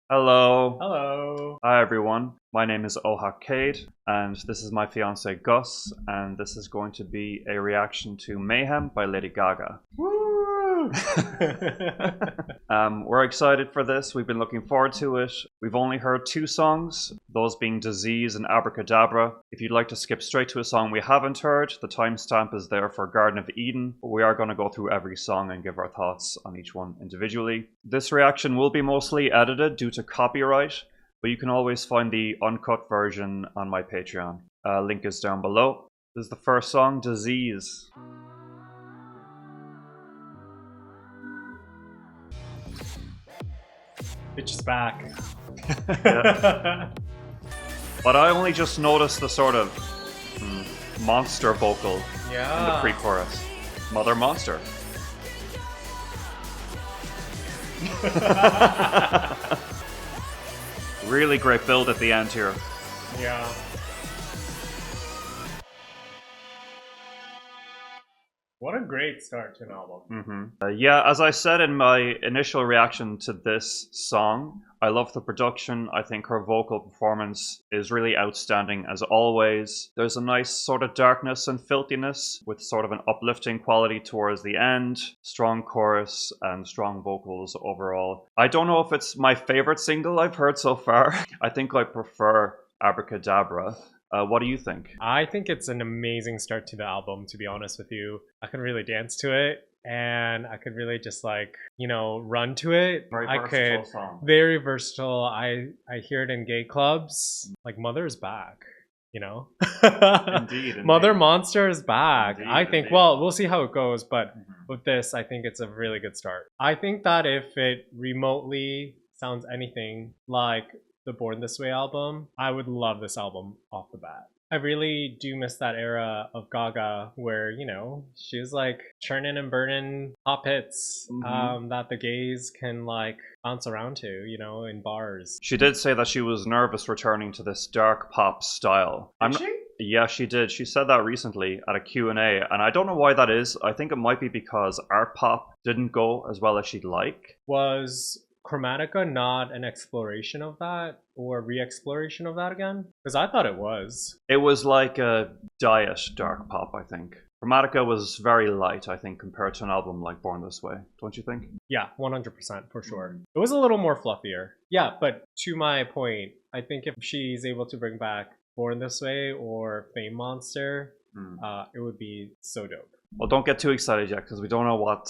Hello. Hello. Hi everyone. My name is Ohak Cade and this is my fiance Gus and this is going to be a reaction to Mayhem by Lady Gaga. Woo! We're excited for this. We've been looking forward to it. We've only heard two songs, those being Disease and Abracadabra. If you'd like to skip straight to a song we haven't heard, the timestamp is there for Garden of Eden, but we are going to go through every song and give our thoughts on each one individually. This reaction will be mostly edited due to copyright, but you can always find the uncut version on my Patreon. Link is down below. This is the first song, Disease. Bitch is back. Yeah. But I only just noticed the sort of monster vocal in the pre-chorus. Mother Monster. Really great build at the end here. Yeah. What a great start to an album. Yeah, as I said in my initial reaction to this song, I love the production. I think her vocal performance is really outstanding as always. There's a nice sort of darkness and filthiness with sort of an uplifting quality towards the end. Strong chorus and strong vocals overall. I don't know if it's my favorite single I've heard so far. I think I prefer Abracadabra. What do you think? I think it's an amazing start to the album, to be honest with you. I can really dance to it, and I could really just run to it. Very versatile song. Very versatile. I hear it in gay clubs. Like, Mother's back, Indeed. Mother Monster is back. Indeed, I think, indeed. well, we'll see how it goes, but with this, I think it's a really good start. I think that if it remotely sounds anything like the Born This Way album, I would love this album off the bat. I really do miss that era of Gaga where, she was like churning and burning pop hits that the gays can bounce around to, in bars. She did say that she was nervous returning to this dark pop style. Yeah, she did. She said that recently at a Q&A, and I don't know why that is. I think it might be because art pop didn't go as well as she'd like. Was Chromatica not an exploration of that or re-exploration of that again? Because I thought it was. It was like a diet dark pop, I think. Chromatica was very light, I think, compared to an album like Born This Way, don't you think? Yeah, 100% for sure. It was a little more fluffier. Yeah, but to my point, I think if she's able to bring back Born This Way or Fame Monster, it would be so dope. Well, don't get too excited yet, because we don't know what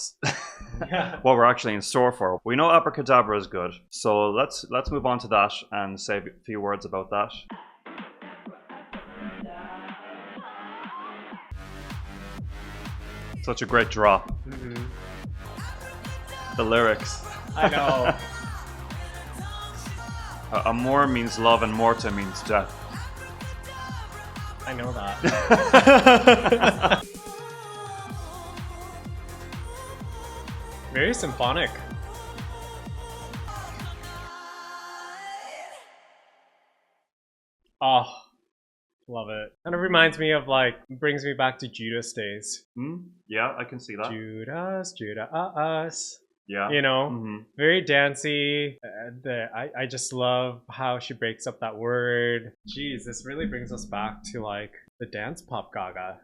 we're actually in store for. We know Abracadabra is good, so let's move on to that and say a few words about that. Such a great drop. The lyrics. I know. Amor means love and morte means death. I know that. Very symphonic. Oh, love it. Kind of reminds me of brings me back to Judas days. Yeah, I can see that. Judas. Yeah. Very dancey. I just love how she breaks up that word. Jeez, this really brings us back to the dance pop Gaga.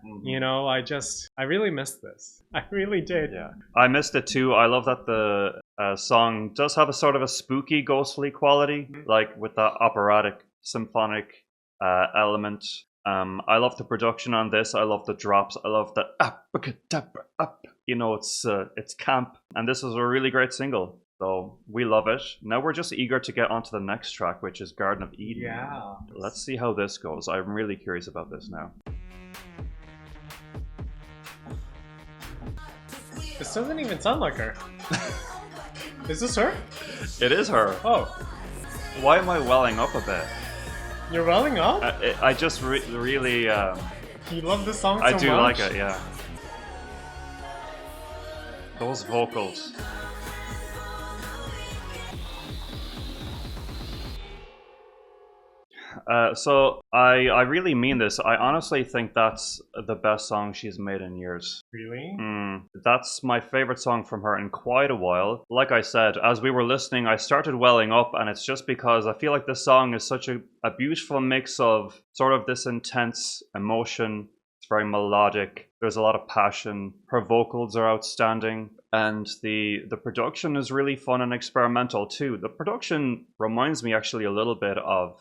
I really missed this. I really did. Yeah, I missed it too. I love that the song does have a sort of a spooky, ghostly quality, with that operatic, symphonic element. I love the production on this. I love the drops. I love the abracadabra up. It's camp, and this is a really great single. So we love it. Now we're just eager to get onto the next track, which is Garden of Eden. Yeah. Let's see how this goes. I'm really curious about this now. This doesn't even sound like her. Is this her? It is her. Oh. Why am I welling up a bit? You're welling up? I just really... You love this song so I much? do like it, yeah. Those vocals. So I really mean this. I honestly think that's the best song she's made in years. Really? That's my favorite song from her in quite a while. Like I said, as we were listening, I started welling up, and it's just because I feel like this song is such a beautiful mix of sort of this intense emotion. It's very melodic. There's a lot of passion. Her vocals are outstanding. And the production is really fun and experimental too. The production reminds me actually a little bit of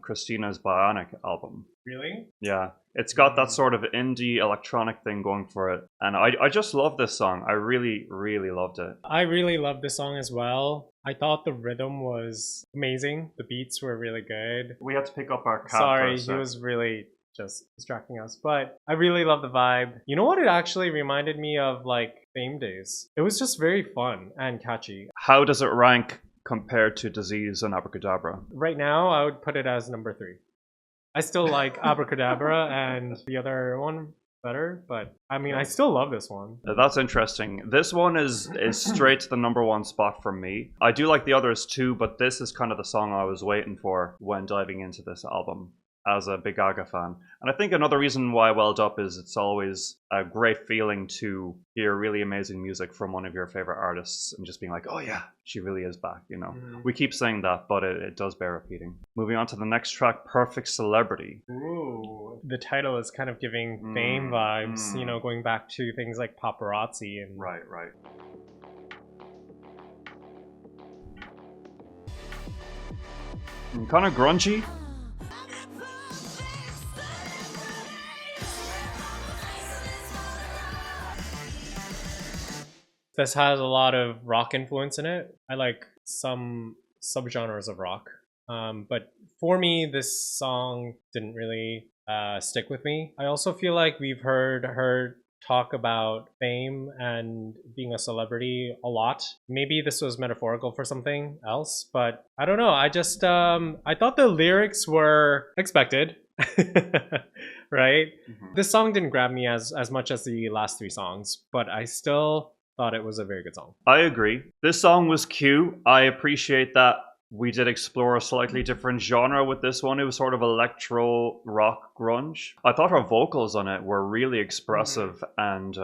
Christina's Bionic album. Really? Yeah. It's got that sort of indie electronic thing going for it. And I just love this song. I really, really loved it. I really loved this song as well. I thought the rhythm was amazing. The beats were really good. We had to pick up our cat. Sorry, he was really just distracting us. But I really love the vibe. You know what? It actually reminded me of like Fame days. It was just very fun and catchy. How does it rank compared to Disease and Abracadabra? Right now, I would put it as number 3. I still like Abracadabra and the other one better, but I mean, I still love this one. That's interesting. This one is straight to the number 1 spot for me. I do like the others too, but this is kind of the song I was waiting for when diving into this album as a big Gaga fan. And I think another reason why I welled up is it's always a great feeling to hear really amazing music from one of your favorite artists and just being like, oh yeah, she really is back, you know. We keep saying that, but it does bear repeating. Moving on to the next track, Perfect Celebrity. Ooh. The title is kind of giving Fame vibes, you know, going back to things like Paparazzi and... Right. Kind of grungy. This has a lot of rock influence in it. I like some subgenres of rock. But for me, this song didn't really stick with me. I also feel like we've heard her talk about fame and being a celebrity a lot. Maybe this was metaphorical for something else, but I don't know. I just, I thought the lyrics were expected. Right? This song didn't grab me as much as the last 3 songs, but I still thought it was a very good song. I agree. This song was cute. I appreciate that we did explore a slightly different genre with this one. It was sort of electro rock grunge. I thought her vocals on it were really expressive and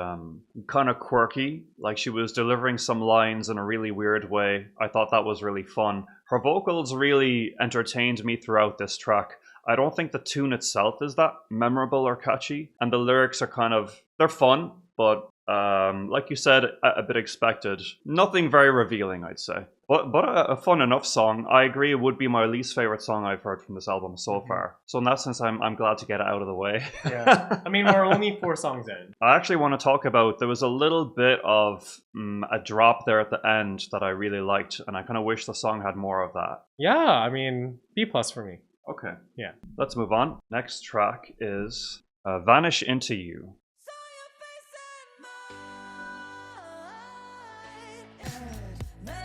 kind of quirky. Like she was delivering some lines in a really weird way. I thought that was really fun. Her vocals really entertained me throughout this track. I don't think the tune itself is that memorable or catchy. And the lyrics are kind of, they're fun, but like you said, a bit expected. Nothing very revealing, I'd say. But a fun enough song. I agree it would be my least favorite song I've heard from this album so far. So in that sense, I'm glad to get it out of the way. Yeah. I mean, we're only 4 songs in. I actually want to talk about, there was a little bit of a drop there at the end that I really liked. And I kind of wish the song had more of that. Yeah, I mean, B+ for me. Okay. Yeah. Let's move on. Next track is Vanish Into You.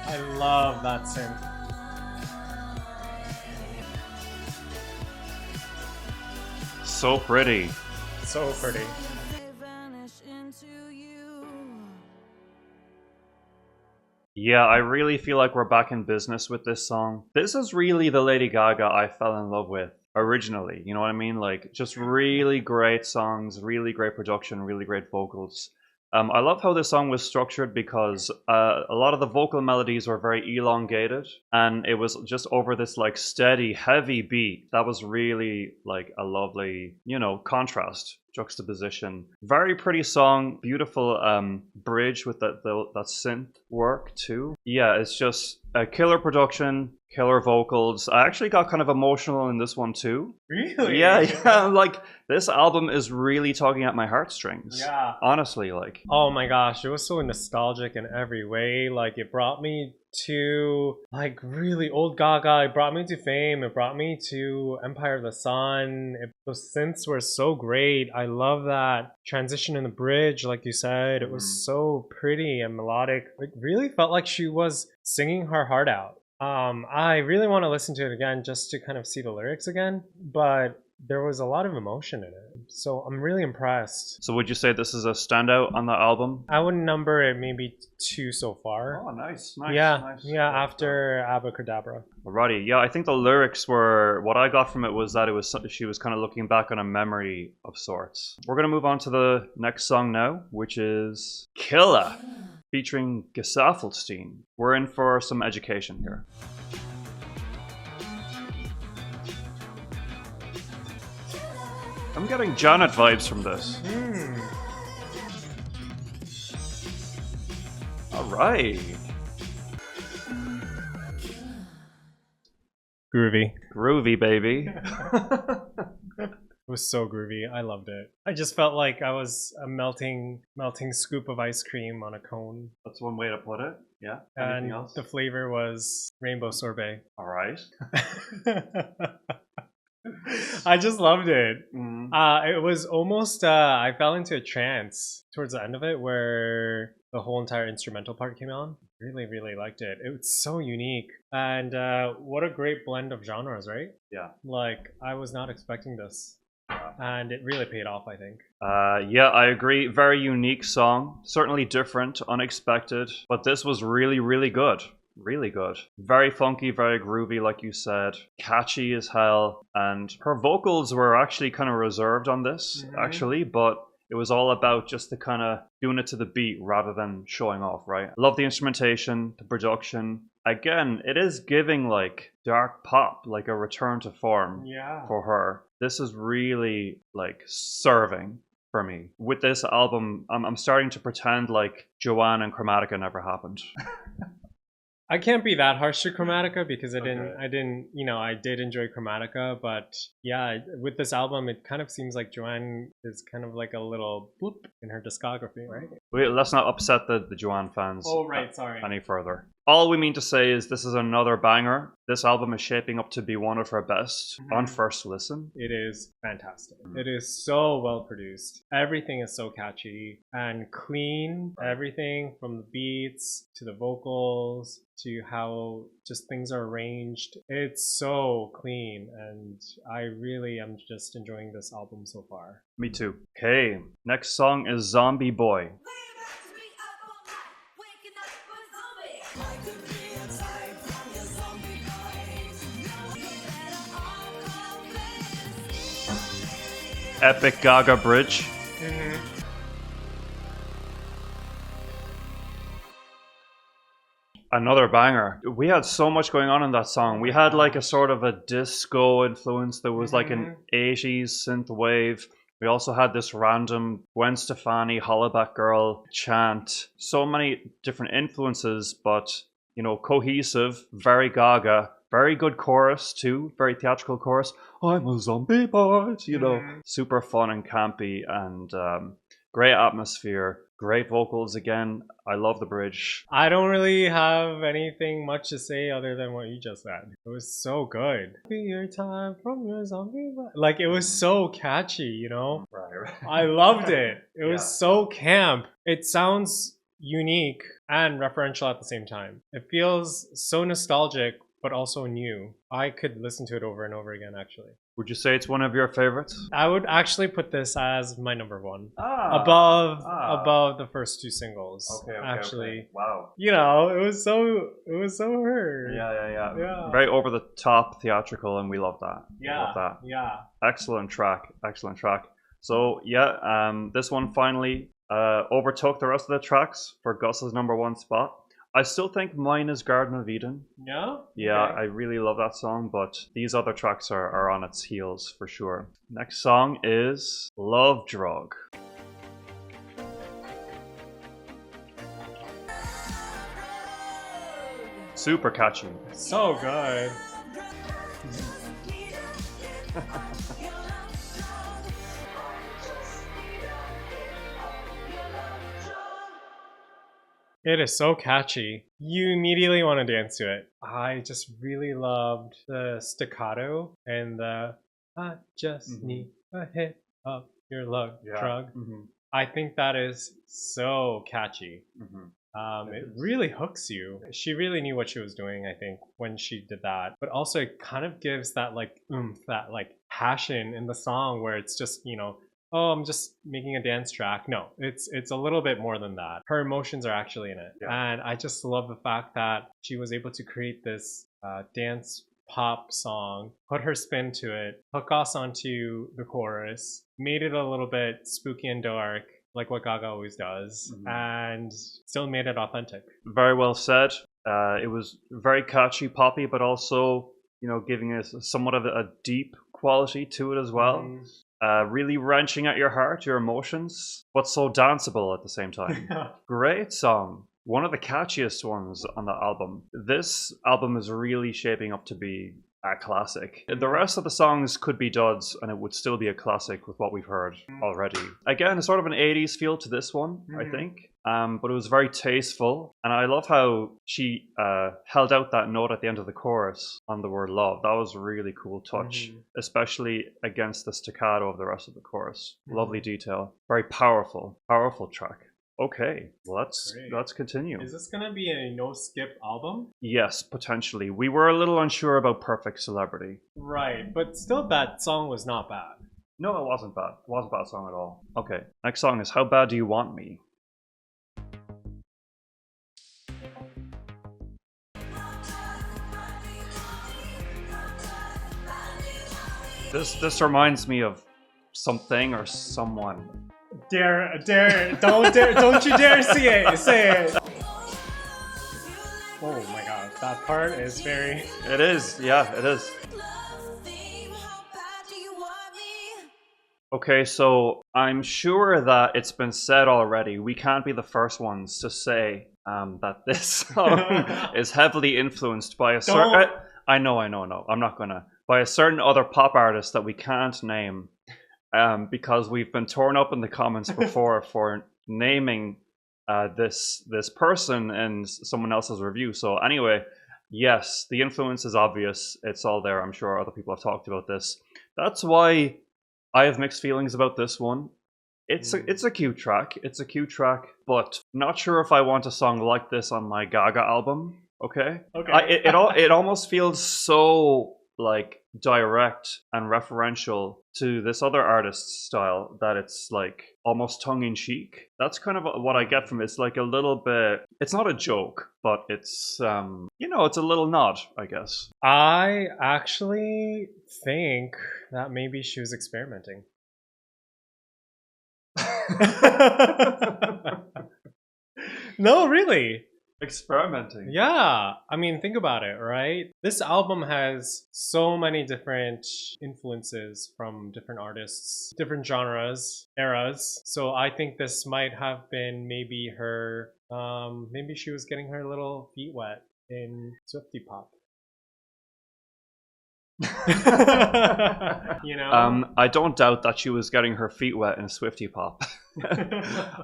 I love that synth. So pretty. So pretty. Yeah, I really feel like we're back in business with this song. This is really the Lady Gaga I fell in love with originally. You know what I mean? Like, just really great songs, really great production, really great vocals. I love how this song was structured because a lot of the vocal melodies were very elongated and it was just over this like steady, heavy beat. That was really like a lovely, you know, contrast, juxtaposition. Very pretty song, beautiful bridge with that synth work too. Yeah, it's just a killer production, killer vocals. I actually got kind of emotional in this one too. Really? Yeah. Like this album is really tugging at my heartstrings. Yeah. Honestly, like. Oh my gosh, it was so nostalgic in every way. Like it brought me to like really old Gaga. It brought me to Fame. It brought me to Empire of the Sun. Those synths were so great. I love that transition in the bridge, like you said. It was so pretty and melodic. It really felt like she was singing her heart out. I really want to listen to it again just to kind of see the lyrics again. But there was a lot of emotion in it. So I'm really impressed. So would you say this is a standout on the album? I would number it maybe 2 so far. Oh, nice. Yeah, nice. yeah, after Abracadabra. Alrighty, yeah, I think the lyrics were, what I got from it was that she was kind of looking back on a memory of sorts. We're going to move on to the next song now, which is Killah, featuring Gesaffelstein. We're in for some education here. I'm getting Janet vibes from this. Alright. Groovy, baby. It was so groovy. I loved it. I just felt like I was a melting scoop of ice cream on a cone. That's one way to put it. Yeah. And Anything else? the flavor was rainbow sorbet. Alright. I just loved it. Mm. It was almost, I fell into a trance towards the end of it where the whole entire instrumental part came on. Really, really liked it. It was so unique. And what a great blend of genres, right? Yeah. Like, I was not expecting this. And it really paid off, I think. Yeah, I agree. Very unique song. Certainly different, unexpected. But this was really, really good. Really good. Very funky, very groovy, like you said. Catchy as hell. And her vocals were actually kind of reserved on this, actually. But it was all about just the kind of doing it to the beat rather than showing off, right? Love the instrumentation, the production. Again, it is giving like dark pop, like a return to form for her. This is really like serving for me. With this album, I'm starting to pretend like Joanne and Chromatica never happened. I can't be that harsh to Chromatica because I didn't, you know, I did enjoy Chromatica, but yeah, with this album, it kind of seems like Joanne is kind of like a little bloop in her discography, right? Wait, let's not upset the Joanne fans Sorry. any further. All we mean to say is this is another banger. This album is shaping up to be one of her best on first listen. It is fantastic. It is so well produced. Everything is so catchy and clean. Everything from the beats to the vocals to how just things are arranged. It's so clean and I really am just enjoying this album so far. Me too. Okay, next song is ZombieBoy. Epic Gaga bridge. Another banger. We had so much going on in that song. We had like a sort of a disco influence. There was like an 80s synth wave. We also had this random Gwen Stefani, Hollaback Girl chant. So many different influences, but you know, cohesive, very Gaga. Very good chorus too, very theatrical chorus. I'm a zombie boy, you know, super fun and campy and great atmosphere, great vocals again. I love the bridge. I don't really have anything much to say other than what you just said. It was so good. Be your time from your zombie boy. Like it was so catchy, you know? Right. I loved it. It was so camp. It sounds unique and referential at the same time. It feels so nostalgic but also new. I could listen to it over and over again, actually. Would you say it's one of your favorites? I would actually put this as my number one. Above the first 2 singles. Okay, actually. Okay. Wow. You know, it was so her. Yeah. Very over the top theatrical, and we love that. Yeah. We love that. Yeah. Excellent track. So yeah, this one finally overtook the rest of the tracks for Gus's number 1 spot. I still think mine is Garden of Eden. Yeah? Yeah, Okay. I really love that song, but these other tracks are on its heels for sure. Next song is LoveDrug. Super catchy. So good. It is so catchy. You immediately want to dance to it. I just really loved the staccato and the I just need a hit of your love drug. I think that is so catchy. It really hooks you. She really knew what she was doing, I think, when she did that. But also it kind of gives that like oomph, that like passion in the song where it's just, you know, oh, I'm just making a dance track. No, it's a little bit more than that. Her emotions are actually in it. Yeah. And I just love the fact that she was able to create this dance pop song, put her spin to it, hook us onto the chorus, made it a little bit spooky and dark, like what Gaga always does, and still made it authentic. Very well said. It was very catchy, poppy, but also, you know, giving us somewhat of a deep quality to it as well. Really wrenching at your heart, your emotions, but so danceable at the same time. Great song. One of the catchiest ones on the album. This album is really shaping up to be a classic. The rest of the songs could be duds and it would still be a classic with what we've heard already. Again, it's sort of an 80s feel to this one, I think. But it was very tasteful. And I love how she held out that note at the end of the chorus on the word love. That was a really cool touch, especially against the staccato of the rest of the chorus. Lovely detail. Very powerful, powerful track. Okay, let's continue. Is this gonna be a no skip album? Yes, potentially. We were a little unsure about Perfect Celebrity. Right, but still that song was not bad. No, it wasn't bad. It wasn't a bad song at all. Okay, next song is How Bad Do You Want Me? This reminds me of something or someone. Don't you dare say it. Oh my god, that part is very... It is, yeah, it is. Okay, so I'm sure that it's been said already. We can't be the first ones to say that this song is heavily influenced by a certain... I know, I'm not gonna. By a certain other pop artist that we can't name. Because we've been torn up in the comments before for naming this person in someone else's review. So anyway, yes, the influence is obvious. It's all there. I'm sure other people have talked about this. That's why I have mixed feelings about this one. It's a cute track. It's a cute track, but not sure if I want a song like this on my Gaga album. Okay. It almost feels so like direct and referential to this other artist's style that it's like almost tongue-in-cheek. That's kind of what I get from it. It's like a little bit, it's not a joke, but it's you know, it's a little nod, I guess. I actually think that maybe she was experimenting. No, really. Experimenting. Yeah, I mean, think about it, right? This album has so many different influences from different artists, different genres, eras. So I think this might have been maybe her, maybe she was getting her little feet wet in Swiftie pop. You know? I don't doubt that she was getting her feet wet in Swiftie pop.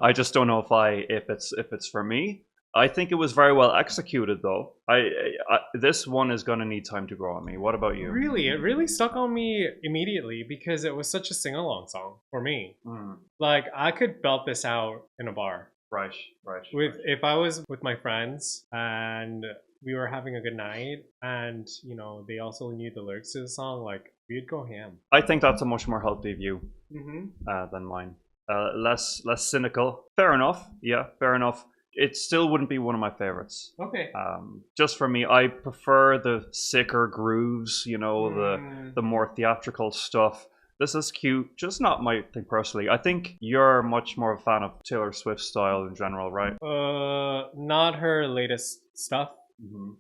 I just don't know if it's for me. I think it was very well executed, though. This one is gonna need time to grow on me. What about you? Really, it really stuck on me immediately because it was such a sing-along song for me. Like I could belt this out in a bar. Right. If I was with my friends and we were having a good night, and you know they also knew the lyrics to the song, like we'd go ham. I think that's a much more healthy view than mine. Less cynical. Fair enough. Yeah, fair enough. It still wouldn't be one of my favorites. Okay. Just for me, I prefer the sicker grooves, you know, the more theatrical stuff. This is cute, just not my thing personally. I think you're much more a fan of Taylor Swift's style in general, right? Not her latest stuff,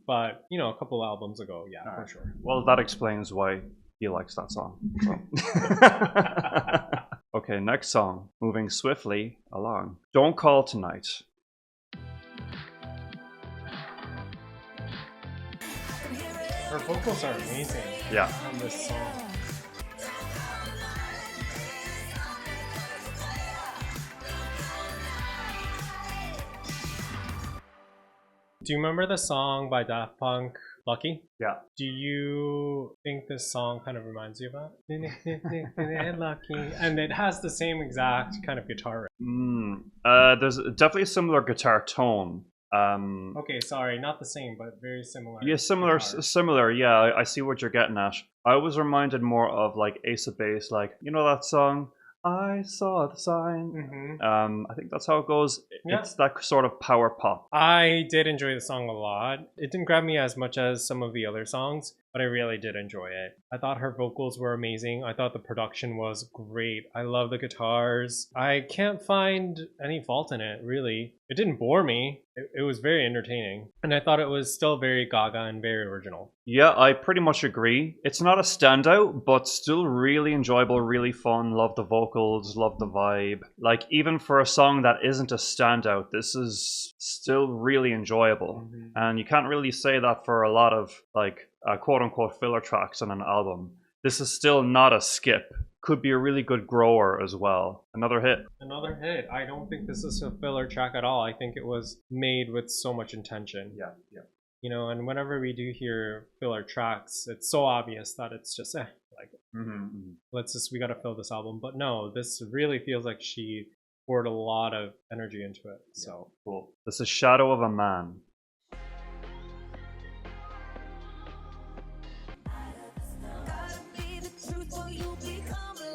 but you know, a couple albums ago, yeah, for sure. Well, that explains why he likes that song. So. Okay, next song. Moving swiftly along. Don't Call Tonight. Her vocals are amazing. Yeah. On this song. Do you remember the song by Daft Punk, Lucky? Yeah. Do you think this song kind of reminds you of that? Lucky. And it has the same exact kind of guitar riff. There's definitely a similar guitar tone. Okay, sorry, not the same, but very similar. Yeah, similar, guitar. similar. Yeah, I see what you're getting at. I was reminded more of like Ace of Base, like you know that song, "I Saw the Sign." I think that's how it goes. Yeah. It's that sort of power pop. I did enjoy the song a lot. It didn't grab me as much as some of the other songs, but I really did enjoy it. I thought her vocals were amazing. I thought the production was great. I love the guitars. I can't find any fault in it, really. It didn't bore me. It was very entertaining. And I thought it was still very Gaga and very original. Yeah, I pretty much agree. It's not a standout, but still really enjoyable, really fun. Love the vocals, love the vibe. Like, even for a song that isn't a standout, this is still really enjoyable. And you can't really say that for a lot of, like, quote unquote filler tracks on an album. This is still not a skip. Could be a really good grower as well. Another hit. Another hit. I don't think this is a filler track at all. I think it was made with so much intention. Yeah. You know, and whenever we do hear filler tracks, it's so obvious that it's just like we gotta fill this album. But no, this really feels like she poured a lot of energy into it. So cool. This is Shadow of a Man.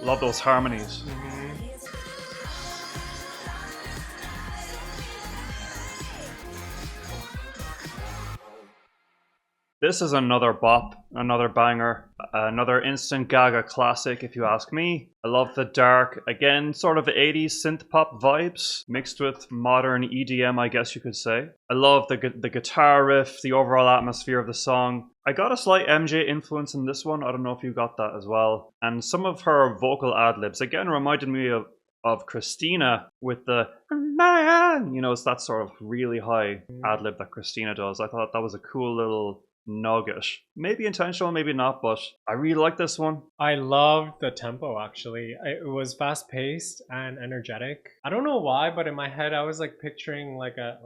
Love those harmonies. This is another bop, another banger, another instant Gaga classic if you ask me. I love the dark, again, sort of 80s synth pop vibes mixed with modern EDM, I guess you could say. I love the guitar riff, the overall atmosphere of the song. I got a slight MJ influence in this one. I don't know if you got that as well. And some of her vocal ad-libs, again, reminded me of Christina with the man. You know, it's that sort of really high ad-lib that Christina does. I thought that was a cool little nugget. Maybe intentional, maybe not, but I really like this one. I loved the tempo, actually. It was fast-paced and energetic. I don't know why, but in my head I was like picturing like a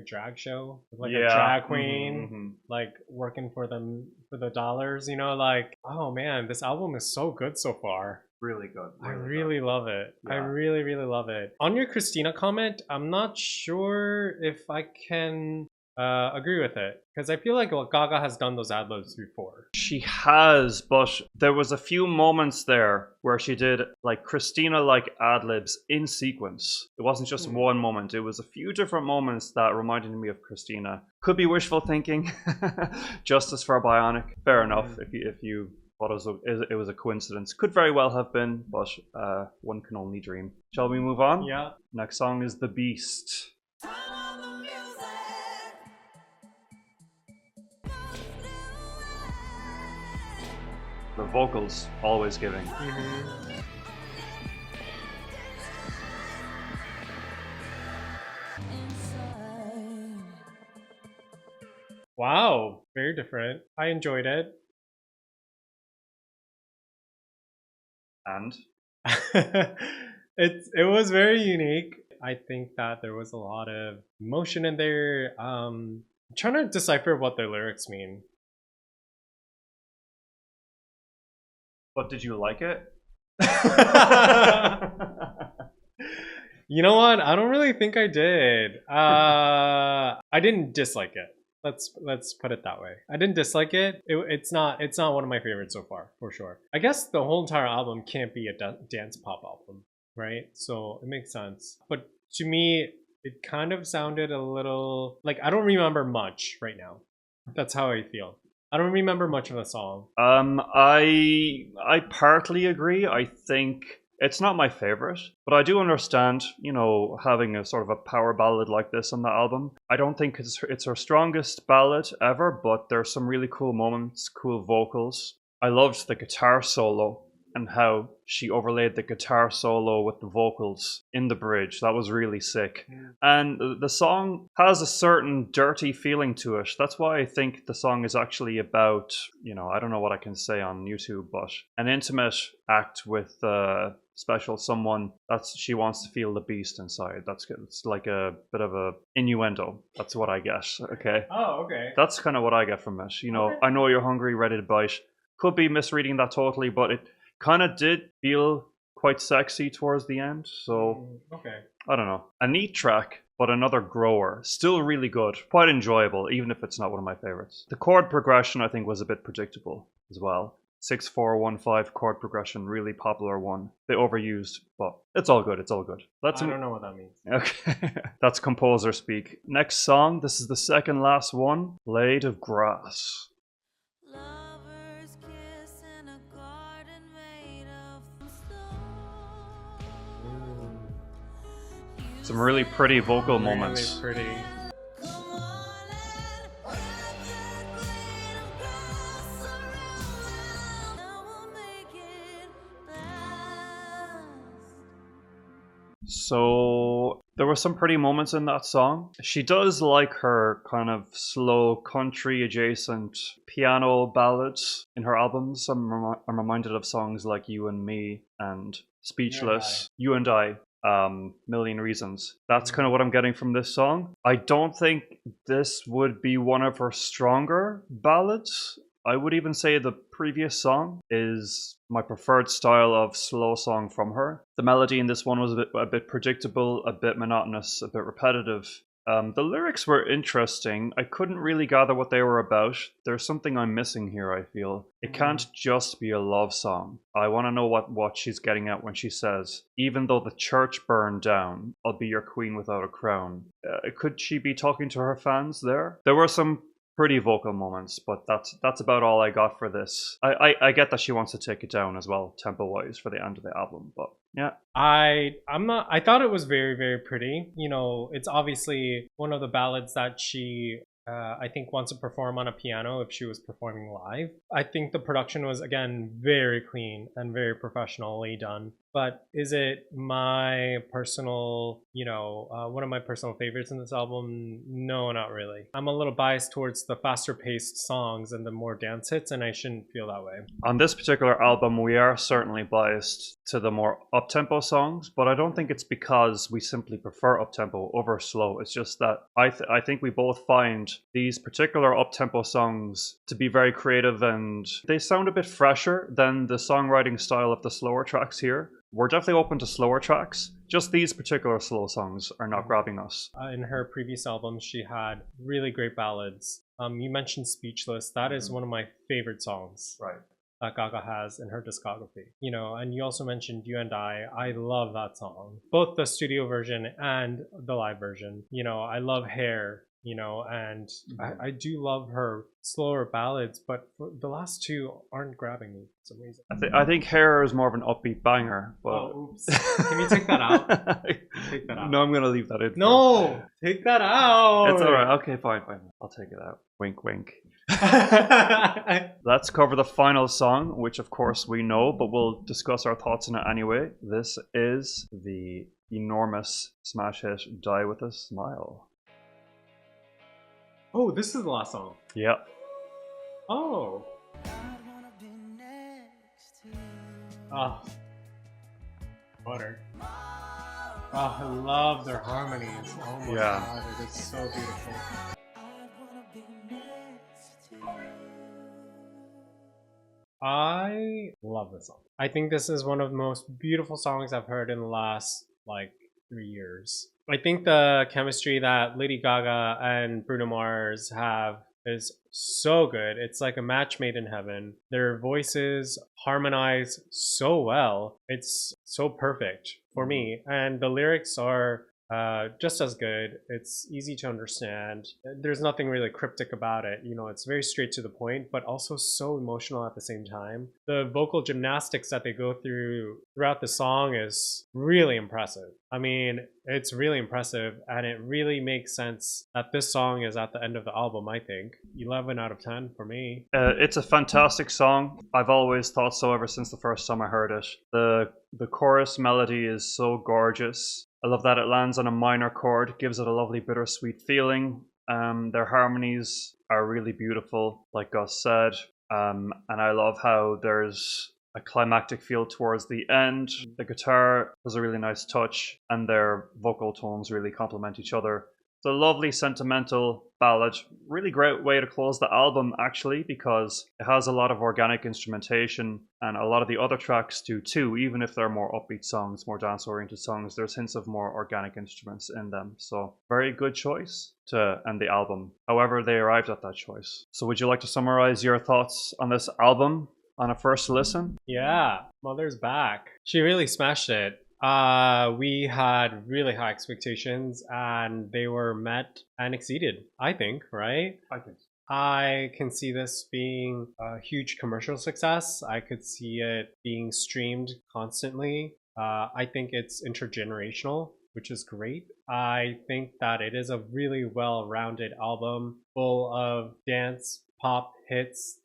drag show, like a drag queen, like working for them for the dollars, you know, like, oh man, this album is so good so far. Really good. I really love it. Yeah. I really, really love it. On your Christina comment, I'm not sure if I can agree with it, because I feel like Gaga has done those ad-libs before. She has, but there was a few moments there where she did like Christina-like ad-libs in sequence. It wasn't just one moment. It was a few different moments that reminded me of Christina. Could be wishful thinking. Justice for Bionic. Fair enough if you thought it was a coincidence. Could very well have been, but one can only dream. Shall we move on? Yeah. Next song is The Beast. The vocals, always giving. Wow, very different. I enjoyed it. And? It was very unique. I think that there was a lot of emotion in there. I'm trying to decipher what the lyrics mean. But did you like it? You know what? I don't really think I did. I didn't dislike it. Let's put it that way. I didn't dislike it. It's not one of my favorites so far, for sure. I guess the whole entire album can't be a dance pop album, right? So it makes sense. But to me, it kind of sounded a little like I don't remember much right now. That's how I feel. I don't remember much of the song. I partly agree. I think it's not my favorite, but I do understand, you know, having a sort of a power ballad like this on the album. I don't think it's her strongest ballad ever, but there's some really cool moments, cool vocals. I loved the guitar solo and how she overlaid the guitar solo with the vocals in the bridge. That was really sick. And the song has a certain dirty feeling to it. That's why I think the song is actually about, you know, I don't know what I can say on YouTube, but an intimate act with special someone she wants to feel the beast inside. It's like a bit of a innuendo. That's what I guess. Okay. Oh, okay. That's kind of what I get from it. You know, I know you're hungry, ready to bite. Could be misreading that totally, but it kind of did feel quite sexy towards the end. So okay. I don't know. A neat track. but another grower. Still really good, quite enjoyable, even if it's not one of my favorites. The chord progression, I think, was a bit predictable as well. 6-4-1-5 chord progression, really popular one. They overused, but it's all good. It's all good. I don't know what that means. Okay, that's composer speak. Next song. This is the second last one. Blade of Grass. Lovers kiss in a garden made of stone. Some really pretty vocal moments. Really pretty. Come on and wrap that blade of grass around. I will make it last. So there were some pretty moments in that song. She does like her kind of slow country adjacent piano ballads in her albums. I'm reminded of songs like You and Me and Speechless, You and I, Million Reasons. That's kind of what I'm getting from this song. I don't think this would be one of her stronger ballads. I would even say the previous song is my preferred style of slow song from her. The melody in this one was a bit predictable, a bit monotonous, a bit repetitive. The lyrics were interesting. I couldn't really gather what they were about. There's something I'm missing here, I feel. It can't just be a love song. I want to know what she's getting at when she says, even though the church burned down, I'll be your queen without a crown. Could she be talking to her fans there? There were some pretty vocal moments, but that's about all I got for this. I get that she wants to take it down as well, tempo wise, for the end of the album, but yeah. I thought it was very, very pretty. You know, it's obviously one of the ballads that she I think wants to perform on a piano if she was performing live. I think the production was, again, very clean and very professionally done. But is it my personal, one of my personal favorites in this album? No, not really. I'm a little biased towards the faster paced songs and the more dance hits, and I shouldn't feel that way. On this particular album, we are certainly biased to the more up-tempo songs, but I don't think it's because we simply prefer up-tempo over slow. It's just that I think we both find these particular up-tempo songs to be very creative, and they sound a bit fresher than the songwriting style of the slower tracks here. We're definitely open to slower tracks. Just these particular slow songs are not grabbing us. In her previous albums, she had really great ballads. You mentioned Speechless. That is one of my favorite songs. Right. That Gaga has in her discography. And you also mentioned You and I love that song. Both the studio version and the live version. I love Hair, and I do love her slower ballads, but the last two aren't grabbing me for some reason. I think Hair is more of an upbeat banger. But... Oh, oops. Can you take that out? Take that out. No, I'm going to leave that in. No! Take that out! It's alright. Okay, fine. I'll take it out. Wink, wink. Let's cover the final song, which of course we know, but we'll discuss our thoughts on it anyway. This is the enormous smash hit Die With A Smile. Oh, this is the last song. Yeah. Oh. Oh. Butter. Oh, I love their harmonies. Oh my god, it is so beautiful. I love this song. I think this is one of the most beautiful songs I've heard in the last 3 years. I think the chemistry that Lady Gaga and Bruno Mars have is so good. It's like a match made in heaven. Their voices harmonize so well. It's so perfect for me. And the lyrics are just as good. It's easy to understand. There's nothing really cryptic about it. It's very straight to the point, but also so emotional at the same time. The vocal gymnastics that they go throughout the song is really impressive. I mean, it's really impressive, and it really makes sense that this song is at the end of the album, I think. 11 out of 10 for me. It's a fantastic song. I've always thought so ever since the first time I heard it. The chorus melody is so gorgeous. I love that it lands on a minor chord, gives it a lovely bittersweet feeling. Their harmonies are really beautiful, like Gus said. And I love how there's a climactic feel towards the end. The guitar has a really nice touch, and their vocal tones really complement each other. It's a lovely sentimental ballad. Really great way to close the album, actually, because it has a lot of organic instrumentation, and a lot of the other tracks do too. Even if they're more upbeat songs, more dance-oriented songs, there's hints of more organic instruments in them. So very good choice to end the album. However, they arrived at that choice. So would you like to summarize your thoughts on this album on a first listen? Yeah, Mother's back. She really smashed it. We had really high expectations and they were met and exceeded, I think, right? I think so. I can see this being a huge commercial success. I could see it being streamed constantly. I think it's intergenerational, which is great. I think that it is a really well-rounded album full of dance, pop hits,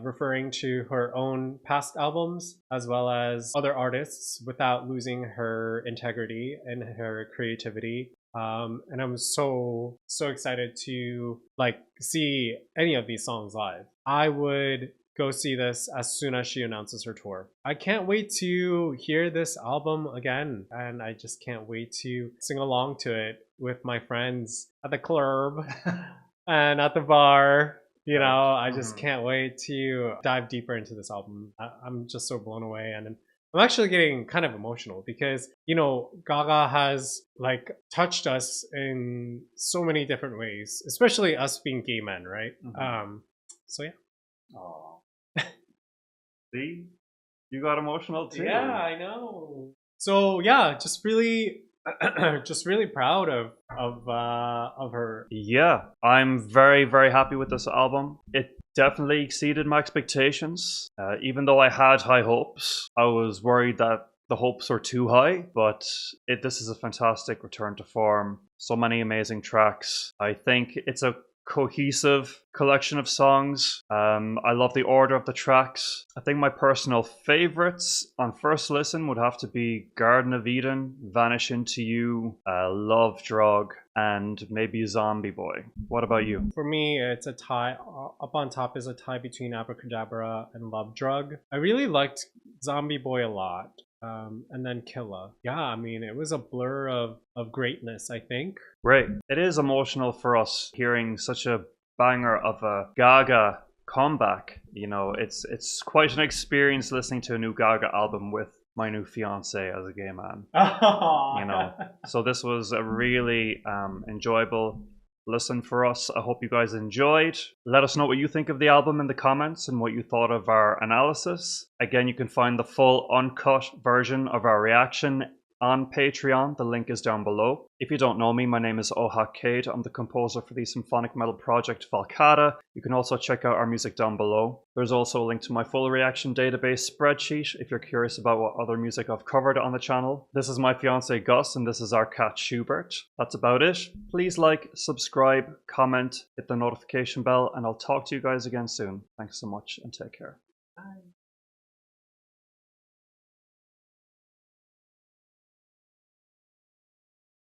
referring to her own past albums as well as other artists without losing her integrity and her creativity. And I'm so excited to like see any of these songs live. I would go see this as soon as she announces her tour. I can't wait to hear this album again, and I just can't wait to sing along to it with my friends at the club and at the bar. You know, I just can't wait to dive deeper into this album. I'm just so blown away, and I'm actually getting kind of emotional because, you know, Gaga has like touched us in so many different ways, especially us being gay men, right? So yeah. Aww. See? You got emotional too. Yeah, I know. So yeah, just really just really proud of her. Yeah, I'm very, very happy with this album. It definitely exceeded my expectations. Even though I had high hopes, I was worried that the hopes were too high, but this is a fantastic return to form. So many amazing tracks. I think it's a cohesive collection of songs. I love the order of the tracks. I think my personal favorites on first listen would have to be Garden of Eden, Vanish Into You, LoveDrug, and maybe ZombieBoy. What about you? For me, it's a tie. Up on top is a tie between Abracadabra and LoveDrug. I really liked ZombieBoy a lot. And then Killah. Yeah, I mean, it was a blur of greatness, I think. Right. It is emotional for us hearing such a banger of a Gaga comeback. You know, it's quite an experience listening to a new Gaga album with my new fiance as a gay man. You know, so this was a really enjoyable listen for us. I hope you guys enjoyed. Let us know what you think of the album in the comments and what you thought of our analysis. Again, you can find the full uncut version of our reaction on Patreon. The link is down below. If you don't know me, my name is Ohak Cade. I'm the composer for the symphonic metal project Valkada. You can also check out our music down below. There's also a link to my full reaction database spreadsheet if you're curious about what other music I've covered on the channel. This is my fiance Gus, and this is our cat Schubert. That's about it. Please like, subscribe, comment, hit the notification bell, and I'll talk to you guys again soon. Thanks so much and take care. Bye.